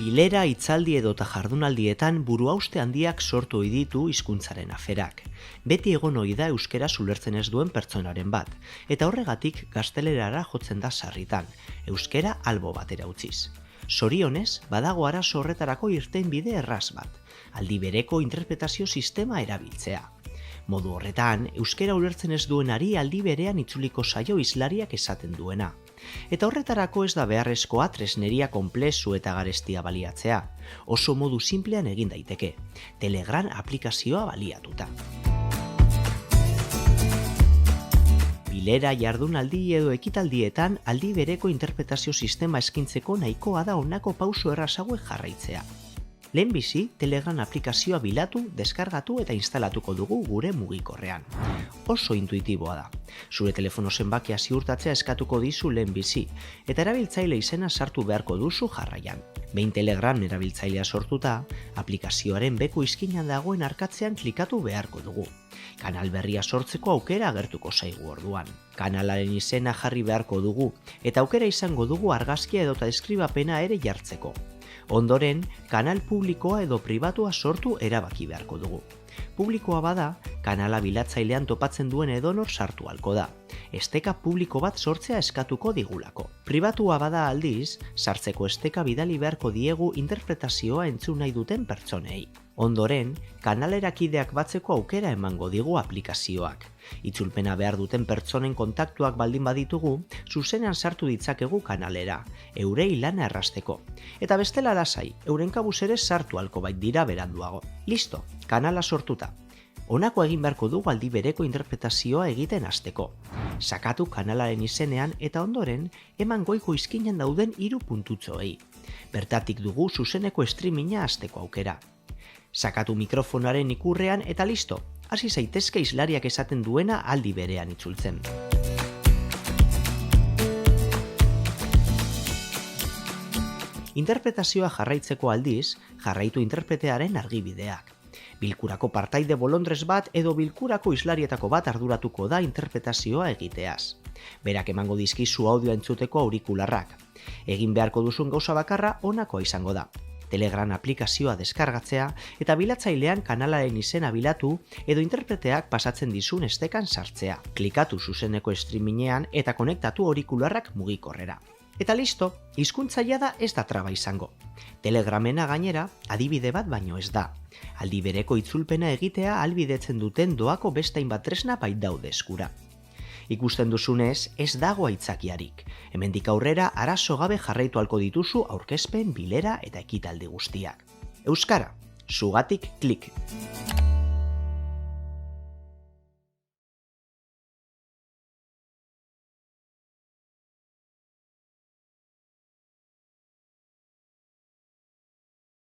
Bilera, hitzaldi edota jardunaldietan buruhauste handiak sortu ohi ditu hizkuntzaren aferak. Beti egon ohi da euskera ulertzen ez duen pertsonaren bat, eta horregatik gaztelerara jotzen da sarritan, euskera albo batera utziz. Zorionez, badago arazo horretarako irtenbide erraz bat, aldi bereko interpretazio sistema erabiltzea. Modu horretan, euskera ulertzen ez duenari aldi berean itzuliko zaio hizlariak esaten duena. Eta horretarako ez da beharrezkoa tresneria konplexu eta garestia baliatzea. Oso modu sinplean egin daiteke, Telegram aplikazioa baliatuta. Bilera, jardunaldi edo ekitaldietan aldi bereko interpretazio sistema eskintzeko nahikoa da honako pauso erraz hauek jarraitzea. Lehenbizi, Telegram aplikazioa bilatu, deskargatu eta instalatuko dugu gure mugikorrean. Oso intuitiboa da. Zure telefono zenbakia ziurtatzea eskatuko dizu lehenbizi, eta erabiltzaile izena sartu beharko duzu jarraian. Behin Telegram erabiltzailea sortuta, aplikazioaren beku izkinan dagoen arkatzean klikatu beharko dugu. Kanal berria sortzeko aukera agertuko zaigu orduan. Kanalaren izena jarri beharko dugu, eta aukera izango dugu argazkia edota deskribapena ere jartzeko. Ondoren, kanal publikoa edo pribatua sortu erabaki beharko dugu. Publikoa bada, kanala bilatzailean topatzen duen edonor sartu halko da. Esteka publiko bat sortzea eskatuko digulako. Pribatua bada aldiz, sartzeko esteka bidali beharko diegu interpretazioa entzun nahi duten pertsonei. Ondoren, kanalerakideak batzeko aukera emango digu aplikazioak. Itzulpena behar duten pertsonen kontaktuak baldin baditugu, zuzenean sartu ditzakegu kanalera, eurei lana errasteko. Eta bestela lasai, euren kabuz ere sartu halko bait dira beranduago. Listo, kanala sortuta. Honako egin beharko dugu aldi bereko interpretazioa egiten hasteko. Sakatu kanalaren izenean eta ondoren eman goiko izkinen dauden 3 puntutxoei. Bertatik dugu zuzeneko streaminga hasteko aukera. Sakatu mikrofonaren ikurrean eta listo, hasi zaitezke hizlariak esaten duena aldi berean itzultzen. Interpretazioa jarraitzeko aldiz, jarraitu interpretearen argibideak. Bilkurako partaide bolondrez bat edo bilkurako hizlarietako bat arduratuko da interpretazioa egiteaz. Berak emango dizkizu audioa entzuteko aurikularrak. Egin beharko duzun gauza bakarra honakoa izango da. Telegram aplikazioa deskargatzea eta bilatzailean kanalaren izena bilatu edo interpreteak pasatzen dizun estekan sartzea. Klikatu zuzeneko streamingean eta konektatu aurikularrak mugikorrera. Eta listo, hizkuntzaia da ez da traba izango. Telegramena gainera adibide bat baino ez da. Aldi bereko itzulpena egitea ahalbidetzen duten doako beste hainbat tresna baitaude eskura. Ikusten duzunez, ez dago aitzakiarik. Hemendik aurrera arazo gabe jarraitu halko dituzu aurkezpen, bilera eta ekitaldi guztiak. Euskara, zugatik klik.